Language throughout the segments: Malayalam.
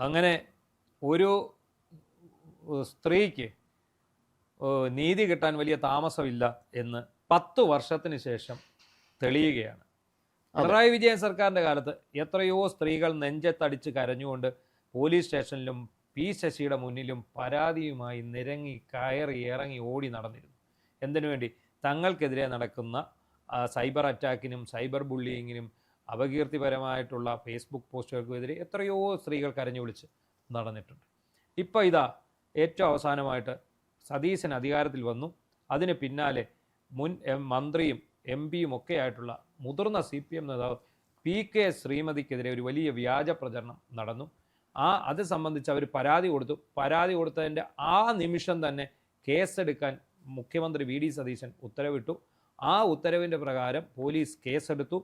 അങ്ങനെ ഒരു സ്ത്രീക്ക് നീതി കിട്ടാൻ വലിയ താമസമില്ല എന്ന് 10 വർഷത്തിന് ശേഷം തെളിയുകയാണ്. പിണറായി വിജയൻ സർക്കാരിൻ്റെ കാലത്ത് എത്രയോ സ്ത്രീകൾ നെഞ്ചത്തടിച്ച് കരഞ്ഞുകൊണ്ട് പോലീസ് സ്റ്റേഷനിലും പി ശശിയുടെ മുന്നിലും പരാതിയുമായി നിരങ്ങി കയറി ഇറങ്ങി ഓടി നടന്നിരുന്നു. എന്തിനു വേണ്ടി? തങ്ങൾക്കെതിരെ നടക്കുന്ന സൈബർ അറ്റാക്കിനും സൈബർ ബുള്ളിയിങ്ങിനും അപകീർത്തിപരമായിട്ടുള്ള ഫേസ്ബുക്ക് പോസ്റ്റുകൾക്കുമെതിരെ എത്രയോ സ്ത്രീകൾ കരഞ്ഞു വിളിച്ച് നടന്നിട്ടുണ്ട്. ഇപ്പോൾ ഇതാ ഏറ്റവും അവസാനമായിട്ട് സതീശൻ അധികാരത്തിൽ വന്നു. അതിന് പിന്നാലെ മുൻ മന്ത്രിയും എം പിയും ഒക്കെ ആയിട്ടുള്ള മുതിർന്ന CPM നേതാവ് PK ശ്രീമതിക്കെതിരെ ഒരു വലിയ വ്യാജ പ്രചരണം നടന്നു. അത് സംബന്ധിച്ച് അവർ പരാതി കൊടുത്തു. പരാതി കൊടുത്തതിൻ്റെ ആ നിമിഷം തന്നെ കേസെടുക്കാൻ മുഖ്യമന്ത്രി VD സതീശൻ ഉത്തരവിട്ടു. ആ ഉത്തരവിൻ്റെ പ്രകാരം പോലീസ് കേസെടുത്തു.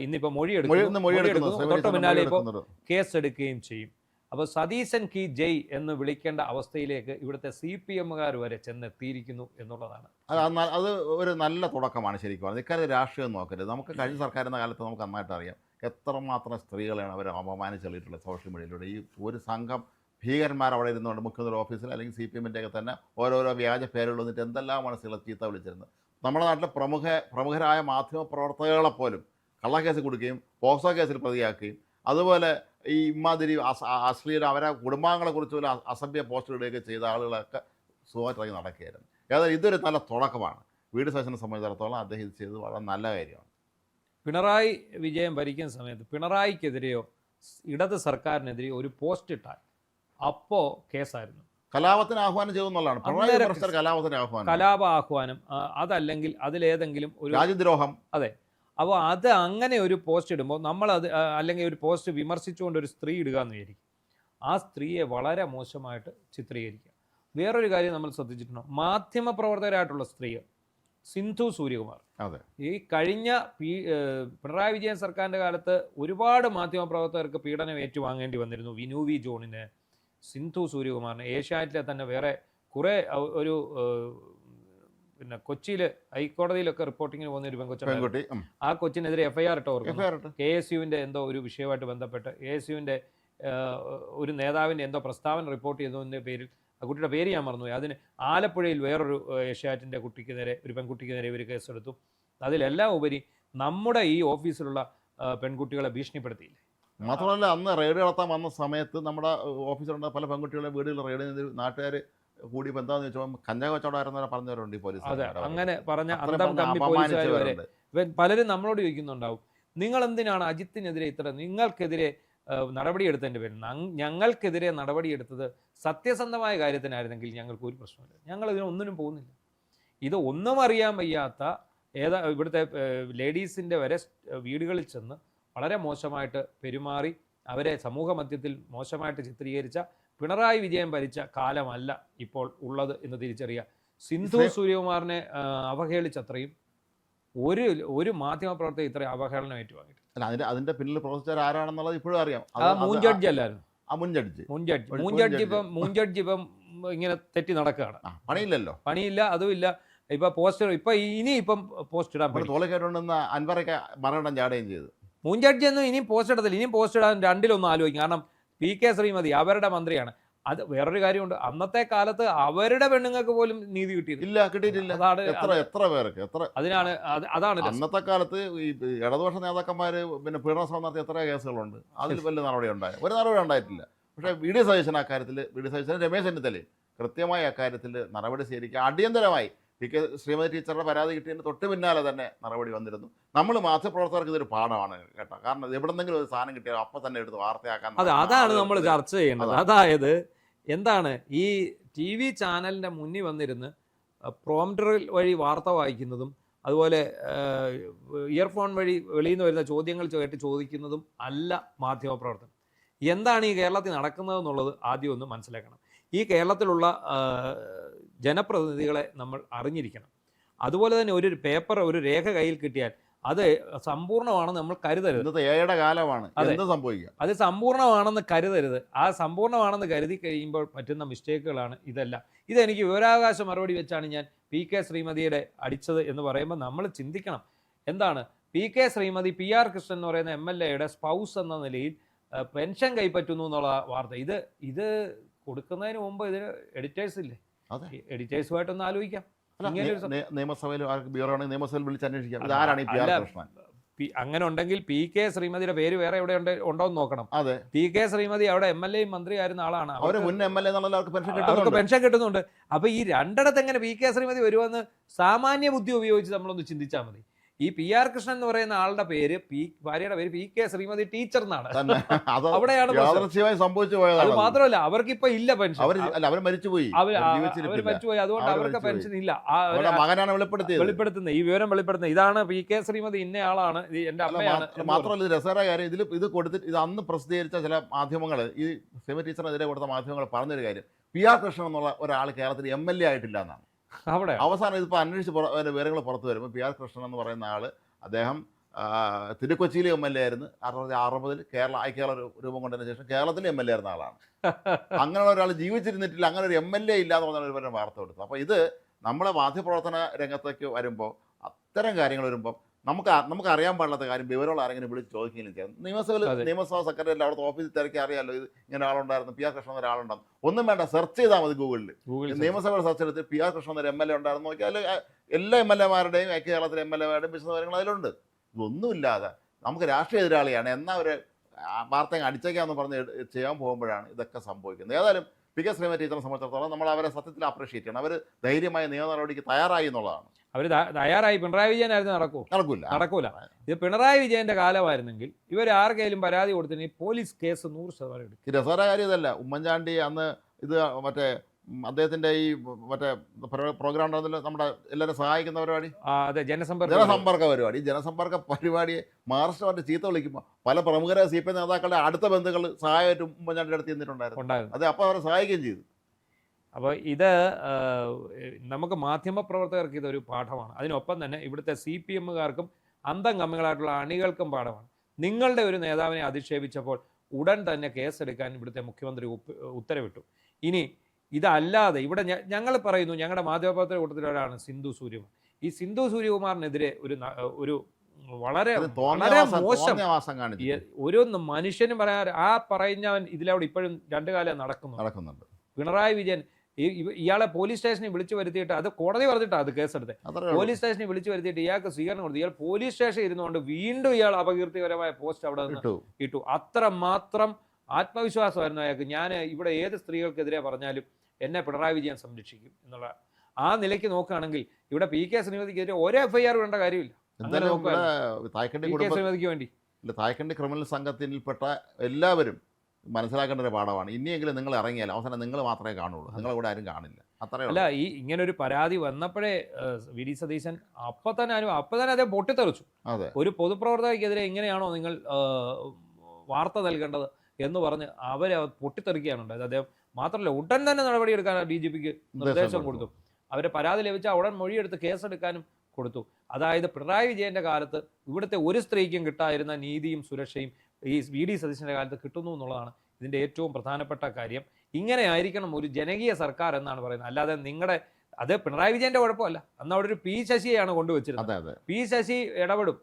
ഇന്നിപ്പോൾ മൊഴിയെടുക്കുന്നു. തൊട്ട് പിന്നാലെ ഇപ്പോൾ കേസെടുക്കുകയും ചെയ്യും. അപ്പോൾ സതീശൻ കി ജയ് എന്ന് വിളിക്കേണ്ട അവസ്ഥയിലേക്ക് ഇവിടുത്തെ CPMകാർ വരെ ചെന്നെത്തിയിരിക്കുന്നു എന്നുള്ളതാണ്. അത് ഒരു നല്ല തുടക്കമാണ് ശരിക്കും. ഇക്കാര്യം രാഷ്ട്രീയം നോക്കരുത്. നമുക്ക് കഴിഞ്ഞ സർക്കാരിൻ്റെ കാലത്ത് നമുക്ക് നന്നായിട്ട് അറിയാം എത്രമാത്രം സ്ത്രീകളെയാണ് അവർ അപമാനിച്ചെളിയിട്ടുള്ളത് സോഷ്യൽ മീഡിയയിലൂടെ. ഈ ഒരു സംഘം ഭീകരന്മാർ അവിടെ ഇരുന്നുകൊണ്ട് മുഖ്യമന്ത്രി ഓഫീസിൽ അല്ലെങ്കിൽ CPMൻ്റെയൊക്കെ തന്നെ ഓരോരോ വ്യാജ പേരുകൾ വന്നിട്ട് എന്തെല്ലാമാണ് സ്ത്രീകളെ ചീത്ത വിളിച്ചിരുന്നത്. നമ്മുടെ നാട്ടിലെ പ്രമുഖരായ മാധ്യമ പ്രവർത്തകകളെപ്പോലും കള്ളക്കേസ് കൊടുക്കുകയും പോക്സോ കേസിൽ പ്രതിയാക്കുകയും അതുപോലെ ഈ ഇമാതിരി അശ്ലീല അവരെ കുടുംബാംഗങ്ങളെക്കുറിച്ച് പോലും അസഭ്യ പോസ്റ്റ് ഇടുകയൊക്കെ ചെയ്ത ആളുകളൊക്കെ സുഖമായിട്ടിറങ്ങി നടക്കുകയായിരുന്നു. ഏതായാലും ഇതൊരു നല്ല തുടക്കമാണ്. VD സതീശനെ സംബന്ധിച്ചിടത്തോളം അദ്ദേഹം ഇത് ചെയ്തത് വളരെ നല്ല കാര്യമാണ്. പിണറായി വിജയൻ ഭരിക്കുന്ന സമയത്ത് പിണറായിക്കെതിരെയോ ഇടത് സർക്കാരിനെതിരെയോ ഒരു പോസ്റ്റ് ഇട്ടാൽ അപ്പോൾ കേസായിരുന്നു. കലാപത്തിന് ആഹ്വാനം ചെയ്യുന്നതാണ് കലാപ ആഹ്വാനം, അതല്ലെങ്കിൽ അതിലേതെങ്കിലും ഒരു രാജ്യദ്രോഹം. അതെ. അപ്പോൾ അത് അങ്ങനെ ഒരു പോസ്റ്റ് ഇടുമ്പോൾ നമ്മളത് അല്ലെങ്കിൽ ഒരു പോസ്റ്റ് വിമർശിച്ചുകൊണ്ട് ഒരു സ്ത്രീ ഇടുക എന്ന് വിചാരിക്കും. ആ സ്ത്രീയെ വളരെ മോശമായിട്ട് ചിത്രീകരിക്കുക. വേറൊരു കാര്യം നമ്മൾ ശ്രദ്ധിച്ചിട്ടുണ്ടോ? മാധ്യമപ്രവർത്തകരായിട്ടുള്ള സ്ത്രീകൾ, സിന്ധു സൂര്യകുമാർ, ഈ കഴിഞ്ഞ പിണറായി വിജയൻ സർക്കാരിൻ്റെ കാലത്ത് ഒരുപാട് മാധ്യമപ്രവർത്തകർക്ക് പീഡനം ഏറ്റുവാങ്ങേണ്ടി വന്നിരുന്നു. വിനു വി ജോണിന്, സിന്ധു സൂര്യകുമാറിന്, ഏഷ്യാനെറ്റിലെ തന്നെ വേറെ കുറേ ഒരു പിന്നെ കൊച്ചിയിൽ ഹൈക്കോടതിയിലൊക്കെ റിപ്പോർട്ടിങ്ങിന് പോകുന്ന ഒരു പെൺകൊച്ചുണ്ട്. ആ കൊച്ചിനെതിരെ FIR ഇട്ടവർക്ക് KSUവിൻ്റെ എന്തോ ഒരു വിഷയമായിട്ട് ബന്ധപ്പെട്ട് KSUവിൻ്റെ ഒരു നേതാവിൻ്റെ എന്തോ പ്രസ്താവന റിപ്പോർട്ട് ചെയ്തതിൻ്റെ പേരിൽ ആ കുട്ടിയുടെ പേര് ഞാൻ മറന്നുപോയി. അതിന് ആലപ്പുഴയിൽ വേറൊരു ഏഷ്യാനെറ്റിൻ്റെ ഒരു പെൺകുട്ടിക്ക് നേരെ ഇവർ കേസെടുത്തു. അതിലെല്ലാം ഉപരി നമ്മുടെ ഈ ഓഫീസിലുള്ള പെൺകുട്ടികളെ ഭീഷണിപ്പെടുത്തിയില്ലേ? മാത്രമല്ല, അന്ന് റെയ്ഡ് നടത്താൻ വന്ന സമയത്ത് നമ്മുടെ ഓഫീസിലുള്ള പല പെൺകുട്ടികളെ വീടുകളിൽ റെയ്ഡ് ചെയ്ത് നാട്ടുകാർ കൂടി എന്താണെന്ന് വെച്ചാൽ കഞ്ചാവ് കച്ചവടമായിരുന്നവരെ പറഞ്ഞവരുണ്ട് ഈ പോലീസ്. അതെ, അങ്ങനെ പറഞ്ഞ പോലീസുകാർ വരെ പലരും നമ്മളോട് ചോദിക്കുന്നുണ്ടാവും, നിങ്ങൾ എന്തിനാണ് അജിത്തിനെതിരെ നിങ്ങൾക്കെതിരെ നടപടിയെടുത്തതിൻ്റെ പേരിൽ? ഞങ്ങൾക്കെതിരെ നടപടിയെടുത്തത് സത്യസന്ധമായ കാര്യത്തിനായിരുന്നെങ്കിൽ ഞങ്ങൾക്ക് ഒരു പ്രശ്നമില്ല. ഞങ്ങൾ ഇതിനൊന്നിനും പോകുന്നില്ല. ഇത് ഒന്നും അറിയാൻ വയ്യാത്ത ഇവിടുത്തെ ലേഡീസിൻ്റെ വരെ വീടുകളിൽ ചെന്ന് വളരെ മോശമായിട്ട് പെരുമാറി അവരെ സമൂഹ മധ്യത്തിൽ മോശമായിട്ട് ചിത്രീകരിച്ച പിണറായി വിജയൻ ഭരിച്ച കാലമല്ല ഇപ്പോൾ ഉള്ളത് എന്ന് തിരിച്ചറിയുക. സിന്ധു സൂര്യകുമാറിനെ അവഹേളിച്ചത്രയും ഒരു മാധ്യമപ്രവർത്തകർ ഇത്രയും അവഹേളനം ഏറ്റുവാങ്ങിയിട്ടില്ല. അതിന്റെ പിന്നിൽ പ്രവർത്തിച്ചാൽ ആരാണെന്നുള്ളത് ഇപ്പോഴും അറിയാം. മുൻ ജഡ്ജി അല്ലായിരുന്നു. മുൻ ജഡ്ജി ഇപ്പം ഇങ്ങനെ തെറ്റി നടക്കുകയാണ്. പണിയില്ല, അതുമില്ല. ഇപ്പൊ പോസ്റ്റർ ഇനിയിപ്പം പോസ്റ്റ് ഇടാൻ തോലക്കേട്ടുണ്ടെന്ന് അൻവറൊക്കെ മരണം ചാടുകയും ചെയ്തു. മുൻ ജഡ്ജി ഒന്നും ഇനിയും പോസ്റ്റ് ഇടത്തില്ല. ഇനിയും പോസ്റ്റ് ഇടാൻ രണ്ടിലൊന്നും ആലോചിക്കും. കാരണം PK ശ്രീമതി അവരുടെ മന്ത്രിയാണ്. അത് വേറൊരു കാര്യമുണ്ട്, അന്നത്തെ കാലത്ത് അവരുടെ പെണ്ണുങ്ങൾക്ക് പോലും നീതി കിട്ടിയിട്ടില്ല. അതാണ് അന്നത്തെ കാലത്ത് ഈ ഇടതുപക്ഷ നേതാക്കന്മാര് പിന്നെ പീഡനശ്രമം നടത്തിയ എത്ര കേസുകളുണ്ട്. അതിൽ വലിയ നടപടി ഉണ്ടായി? ഒരു നടപടി ഉണ്ടായിട്ടില്ല. പക്ഷേ VD സതീശൻ അക്കാര്യത്തിൽ രമേശ് ചെന്നിത്തലയും കൃത്യമായി അക്കാര്യത്തിൽ നടപടി സ്വീകരിക്കുക. അടിയന്തരമായി PK ശ്രീമതി ടീച്ചറുടെ പരാതി കിട്ടിയതിന് തൊട്ട് പിന്നാലെ തന്നെ നടപടി വന്നിരുന്നു. നമ്മൾ മാധ്യമപ്രവർത്തകർക്ക് ഇതൊരു പാഠമാണ് കേട്ടോ. കാരണം എവിടെന്നെങ്കിലും ഒരു സാധനം കിട്ടിയാൽ അപ്പം തന്നെ എടുത്ത് വാർത്തയാക്കാൻ. അതാണ് നമ്മൾ ചർച്ച ചെയ്യേണ്ടത്. അതായത് എന്താണ് ഈ TV ചാനലിൻ്റെ മുന്നിൽ വന്നിരുന്ന് പ്രോംപ്റ്റർ വഴി വാർത്ത വായിക്കുന്നതും അതുപോലെ ഇയർഫോൺ വഴി വെളിയിൽ നിന്ന് വരുന്ന ചോദ്യങ്ങൾ കേട്ട് ചോദിക്കുന്നതും അല്ല മാധ്യമപ്രവർത്തനം. എന്താണ് ഈ കേരളത്തിൽ നടക്കുന്നതെന്നുള്ളത് ആദ്യം ഒന്ന് മനസ്സിലാക്കണം. ഈ കേരളത്തിലുള്ള ജനപ്രതിനിധികളെ നമ്മൾ അറിഞ്ഞിരിക്കണം. അതുപോലെ തന്നെ ഒരു പേപ്പർ, ഒരു രേഖ കയ്യിൽ കിട്ടിയാൽ അത് സമ്പൂർണ്ണമാണെന്ന് നമ്മൾ കരുതരുത്. അത് സമ്പൂർണ്ണമാണെന്ന് കരുതരുത്. ആ സമ്പൂർണ്ണമാണെന്ന് കരുതി കഴിയുമ്പോൾ പറ്റുന്ന മിസ്റ്റേക്കുകളാണ് ഇതെല്ലാം. ഇതെനിക്ക് വിവരാവകാശ മറുപടി വെച്ചാണ് ഞാൻ PK ശ്രീമതിയുടെ അടിച്ചത് എന്ന് പറയുമ്പോൾ നമ്മൾ ചിന്തിക്കണം. എന്താണ് PK ശ്രീമതി PR കൃഷ്ണൻ എന്ന് പറയുന്ന MLAയുടെ സ്പൗസ് എന്ന നിലയിൽ പെൻഷൻ കൈപ്പറ്റുന്നു എന്നുള്ള വാർത്ത. ഇത് കൊടുക്കുന്നതിന് മുമ്പ് ഇതിന് എഡിറ്റേഴ്സ് ഇല്ലേ? അതെ. എഡിറ്റേഴ്സുമായിട്ടൊന്ന് ആലോചിക്കാം. നിയമസഭയിൽ ബ്യൂറോ ആണെങ്കിൽ നിയമസഭയിൽ വിളിച്ച് അന്വേഷിക്കാം ഇതാരാണ് ഈ PR കൃഷ്ണൻ. അങ്ങനെ ഉണ്ടെങ്കിൽ PK ശ്രീമതിയുടെ പേര് വേറെ എവിടെ ഉണ്ടോ എന്ന് നോക്കണം. അതെ, PK ശ്രീമതി അവിടെ MLA മന്ത്രിയായിരുന്ന ആളാണ്. അവര് മുൻ MLA എന്നുള്ള അവർക്ക് പെൻഷൻ അവർക്ക് കിട്ടുന്നുണ്ട്. പെൻഷൻ കിട്ടുന്നുണ്ട്. അപ്പൊ ഈ രണ്ടിടത്ത് എങ്ങനെ PK ശ്രീമതി വരുമെന്ന് സാമാന്യ ബുദ്ധി ഉപയോഗിച്ച് നമ്മളൊന്ന് ചിന്തിച്ചാൽ മതി. ഈ PR കൃഷ്ണൻ എന്ന് പറയുന്ന ആളുടെ പേര് ഭാര്യയുടെ പേര് PK ശ്രീമതി ടീച്ചർ എന്നാണ്. അത് അവിടെയാണ് പ്രശ്നം. യാദൃച്ഛികമായി സംഭവിച്ചു അത് പോയതാണ്. മാത്രമല്ല അവർക്ക് ഇപ്പൊ ഇല്ല പെൻഷൻ. അവർ മരിച്ചുപോയി, അവർ മരിച്ചുപോയി. അതുകൊണ്ട് അവർക്ക് പെൻഷൻ ഇല്ല. മകനാണ് വെളിപ്പെടുത്തുന്നത് ഈ വിവരം വെളിപ്പെടുത്തുന്നത്. ഇതാണ് PK ശ്രീമതി ഇന്ന ആളാണ്, എന്റെ അമ്മയാണ്. മാത്രമല്ല ഇത് രസകര കാര്യം, ഇത് കൊടുത്തിട്ട് ഇത് അന്ന് പ്രസിദ്ധീകരിച്ച ചില മാധ്യമങ്ങൾ, ഈ സെമി ടീച്ചറിനെതിരെ കൊടുത്ത മാധ്യമങ്ങൾ പറഞ്ഞൊരു കാര്യം, PR കൃഷ്ണൻ എന്നുള്ള ഒരാൾ കേരളത്തിൽ MLA ആയിട്ടില്ല എന്നാണ്. അവിടെ അവസാനം ഇതിപ്പോൾ അന്വേഷിച്ച് വിവരങ്ങൾ പുറത്തു വരുമ്പോൾ PR കൃഷ്ണൻ എന്ന് പറയുന്ന ആൾ, അദ്ദേഹം തിരുക്കൊച്ചിയിലെ MLA ആയിരുന്നു. 1960 കേരള രൂപം കൊണ്ടതിന് ശേഷം കേരളത്തിലെ MLA ആയിരുന്ന ആളാണ്. അങ്ങനെയുള്ള ഒരാൾ ജീവിച്ചിരുന്നിട്ടില്ല, അങ്ങനെ ഒരു MLA ഇല്ലാന്ന് പറഞ്ഞ ഒരു വാർത്ത കൊടുത്തു. അപ്പോൾ ഇത് നമ്മളെ മാധ്യമപ്രവർത്തന രംഗത്തേക്ക് വരുമ്പോൾ, അത്തരം കാര്യങ്ങൾ വരുമ്പോൾ നമുക്ക് അറിയാൻ പാടില്ലാത്ത കാര്യം വിവരമുള്ള ആരെങ്കിലും വിളിച്ച് ചോദിക്കുകയും ചെയ്യാം. നിയമസഭാ സെക്രട്ടറി അവിടുത്തെ ഓഫീസിൽ തിരക്കി അറിയാമല്ലോ ഇത് ഇങ്ങനെ ആളുണ്ടായിരുന്നു, PR കൃഷ്ണൻ എന്ന ഒരാളുണ്ടായിരുന്നു. ഒന്നും വേണ്ട, സെർച്ച് ചെയ്താൽ മതി ഗൂഗിളിൽ. നിയമസഭയുടെ സെർച്ച് എടുത്ത് PR കൃഷ്ണൻ എന്നൊരു MLA ഉണ്ടായിരുന്നു നോക്കിയാൽ എല്ലാ MLA-മാരുടെയും കേരളത്തിലെ MLA-മാരുടെയും വിശദവിവരങ്ങൾ അതിലുണ്ട്. ഇതൊന്നുമില്ലാതെ നമുക്ക് രാഷ്ട്രീയ എതിരാളിയാണ് എന്നാ ഒരു വാർത്ത അടിച്ചേക്കാന്ന് പറഞ്ഞ് ചെയ്യാൻ പോകുമ്പോഴാണ് ഇതൊക്കെ സംഭവിക്കുന്നത്. ഏതായാലും PK ശ്രീമതി ടീച്ചറെ സംബന്ധിച്ചിടത്തോളം നമ്മൾ അവരെ സത്യത്തിൽ അപ്രീഷിയേറ്റ് ചെയ്യണം. അവർ ധൈര്യമായ നിയമ നടപടിക്ക് തയ്യാറായി എന്നുള്ളതാണ്. അവർ തയ്യാറായി. പിണറായി വിജയനായിരുന്നു നടക്കൂല. ഇത് പിണറായി വിജയന്റെ കാലമായിരുന്നെങ്കിൽ ഇവർ ആർക്കെങ്കിലും പരാതി കൊടുത്തിട്ടുണ്ടെങ്കിൽ പോലീസ് കേസ് 100% എടുക്കും. ഈ രസകര കാര്യം ഇതല്ല, ഉമ്മൻചാണ്ടി അന്ന് ഇത് മറ്റേ അദ്ദേഹത്തിന്റെ ഈ മറ്റേ പ്രോഗ്രാം ഉണ്ടല്ലോ, നമ്മുടെ എല്ലാവരും സഹായിക്കുന്ന പരിപാടി, ജനസമ്പർക്ക പരിപാടി. ജനസമ്പർക്ക പരിപാടിയെ മഹാരാഷ്ട്ര മറ്റേ ചീത്ത വിളിക്കുമ്പോൾ പല പ്രമുഖ CPM നേതാക്കളുടെ അടുത്ത ബന്ധുക്കൾ സഹായമായിട്ട് ഉമ്മൻചാണ്ടിയുടെ അടുത്ത് ചെന്നിട്ടുണ്ടായിരുന്നു. അതെ, അപ്പോൾ അവരെ സഹായിക്കുകയും ചെയ്തു. അപ്പോൾ ഇത് നമുക്ക് മാധ്യമപ്രവർത്തകർക്ക് ഇതൊരു പാഠമാണ്. അതിനൊപ്പം തന്നെ ഇവിടുത്തെ CPM-കാർക്കും അന്തംഗമികളായിട്ടുള്ള അണികൾക്കും പാഠമാണ്. നിങ്ങളുടെ ഒരു നേതാവിനെ അധിക്ഷേപിച്ചപ്പോൾ ഉടൻ തന്നെ കേസെടുക്കാൻ ഇവിടുത്തെ മുഖ്യമന്ത്രി ഉത്തരവിട്ടു. ഇനി ഇതല്ലാതെ ഇവിടെ ഞങ്ങൾ പറയുന്നു, ഞങ്ങളുടെ മാധ്യമപ്രവർത്തക കൂട്ടത്തിലൊരാളാണ് സിന്ധു സൂര്യകുമാർ. ഈ സിന്ധു സൂര്യകുമാറിനെതിരെ ഒരു വളരെ മോശം ഒരു മനുഷ്യനും പറയാൻ പറയുന്നവൻ ഇതിലവിടെ ഇപ്പോഴും രണ്ടു കാലം നടക്കുന്നുണ്ട്. പിണറായി വിജയൻ ഇയാളെ പോലീസ് സ്റ്റേഷനിൽ വിളിച്ചു വരുത്തിയിട്ട്, അത് കോടതി പറഞ്ഞിട്ടാണ് അത് കേസെടുത്തത്, പോലീസ് സ്റ്റേഷനിൽ വിളിച്ചു വരുത്തിയിട്ട് ഇയാൾക്ക് സ്വീകരണം കൊടുത്തു. ഇയാൾ പോലീസ് സ്റ്റേഷനിൽ ഇരുന്നുകൊണ്ട് വീണ്ടും ഇയാൾ അപകീർത്തികരമായ പോസ്റ്റ് അവിടെ നിന്ന് ഇട്ടു. അത്രമാത്രം ആത്മവിശ്വാസമായിരുന്നു അയാൾക്ക്. ഞാൻ ഇവിടെ ഏത് സ്ത്രീകൾക്കെതിരെ പറഞ്ഞാലും എന്നെ പിണറായി വിജയൻ സംരക്ഷിക്കും എന്നുള്ള ആ നിലയ്ക്ക് നോക്കുകയാണെങ്കിൽ ഇവിടെ PK ശ്രീമതിക്കെതിരെ ഒരു FIR വേണ്ട കാര്യമില്ല. ശ്രീമതിക്ക് വേണ്ടി തായ്ക്കണ്ടി ക്രിമിനൽ സംഘത്തിൽപ്പെട്ട എല്ലാവരും മനസ്സിലാക്കേണ്ട ഒരു പാഠമാണ്. ഇനിയെങ്കിലും നിങ്ങൾ ഇറങ്ങിയാൽ അവസാനം നിങ്ങൾ മാത്രമേ കാണുള്ളൂ, നിങ്ങളെ കൂടെ ആരും കാണില്ല. അത്രേ അല്ല, ഈ ഇങ്ങനൊരു പരാതി വന്നപ്പോഴേ VD സതീശൻ അപ്പം തന്നെ അദ്ദേഹം പൊട്ടിത്തെറിച്ചു. ഒരു പൊതുപ്രവർത്തകർക്കെതിരെ എങ്ങനെയാണോ നിങ്ങൾ വാർത്ത നൽകേണ്ടത് എന്ന് പറഞ്ഞ് അവരെ പൊട്ടിത്തെറിക്കുകയാണ് ഉണ്ടായത്. അദ്ദേഹം മാത്രമല്ല, ഉടൻ തന്നെ നടപടിയെടുക്കാൻ DGPക്ക് നിർദ്ദേശം കൊടുത്തു. അവരെ പരാതി ലഭിച്ചാൽ ഉടൻ മൊഴിയെടുത്ത് കേസെടുക്കാനും കൊടുത്തു. അതായത് പിണറായി വിജയന്റെ കാലത്ത് ഇവിടുത്തെ ഒരു സ്ത്രീക്കും കിട്ടായിരുന്ന നീതിയും സുരക്ഷയും ഈ VD സതീശന്റെ കാലത്ത് കിട്ടുന്നു എന്നുള്ളതാണ് ഇതിന്റെ ഏറ്റവും പ്രധാനപ്പെട്ട കാര്യം. ഇങ്ങനെ ആയിരിക്കണം ഒരു ജനകീയ സർക്കാർ എന്നാണ് പറയുന്നത്. അല്ലാതെ അത് പിണറായി വിജയന്റെ കുഴപ്പമല്ല. അന്ന് അവിടെ ഒരു P ശശിയെയാണ് കൊണ്ടുവച്ചിരുന്നത്. P ശശി ഇടപെടും.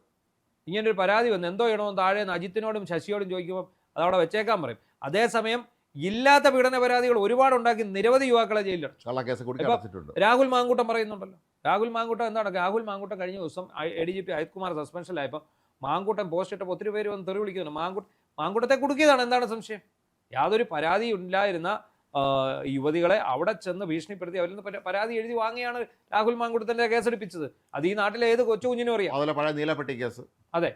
ഇങ്ങനൊരു പരാതി വന്നു, എന്തോ ചെയ്യണമെന്ന് താഴെ അജിത്തിനോടും ശശിയോടും ചോദിക്കുമ്പോൾ അതവിടെ വെച്ചേക്കാൻ പറയും. അതേസമയം ഇല്ലാത്ത പീഡന പരാതികൾ ഒരുപാടുണ്ടാക്കി നിരവധി യുവാക്കളെ ജയിലിലാണ്. രാഹുൽ മാങ്കൂട്ടം പറയുന്നുണ്ടല്ലോ. രാഹുൽ മാങ്കൂട്ടം കഴിഞ്ഞ ദിവസം ADGP അജിത് കുമാർ സസ്പെൻഷനിലായപ്പോൾ മാങ്കൂട്ടം പോസ്റ്റ് ഇട്ടപ്പോൾ ഒത്തിരി പേര് വന്ന് തെറി വിളിക്കുന്നുണ്ട്. മാങ്കൂട്ടത്തെ കുടുക്കിയതാണ്. എന്താണ് സംശയം? യാതൊരു പരാതി ഇല്ലായിരുന്ന യുവതികളെ അവിടെ ചെന്ന് ഭീഷണിപ്പെടുത്തി അവരിൽ നിന്ന് പരാതി എഴുതി വാങ്ങിയാണ് രാഹുൽ മാങ്കൂട്ടത്തിന്റെ കേസെടുപ്പിച്ചത്. അത് ഈ നാട്ടിലെ ഏത് കൊച്ചു കുഞ്ഞിനും അറിയാം. അതെ,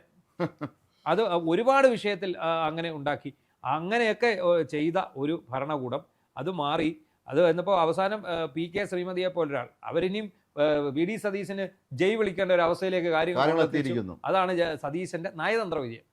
അത് ഒരുപാട് വിഷയത്തിൽ അങ്ങനെ ഉണ്ടാക്കി. അങ്ങനെയൊക്കെ ചെയ്ത ഒരു ഭരണകൂടം അത് മാറി. അത് എന്നപ്പോൾ അവസാനം PK ശ്രീമതിയെ പോലൊരാൾ അവരിനിയും VD സതീശന് ജയ് വിളിക്കേണ്ട ഒരു അവസ്ഥയിലേക്ക് കാര്യങ്ങൾ എത്തിയിരിക്കുന്നു. അതാണ് സതീശന്റെ നയതന്ത്ര വിജയം.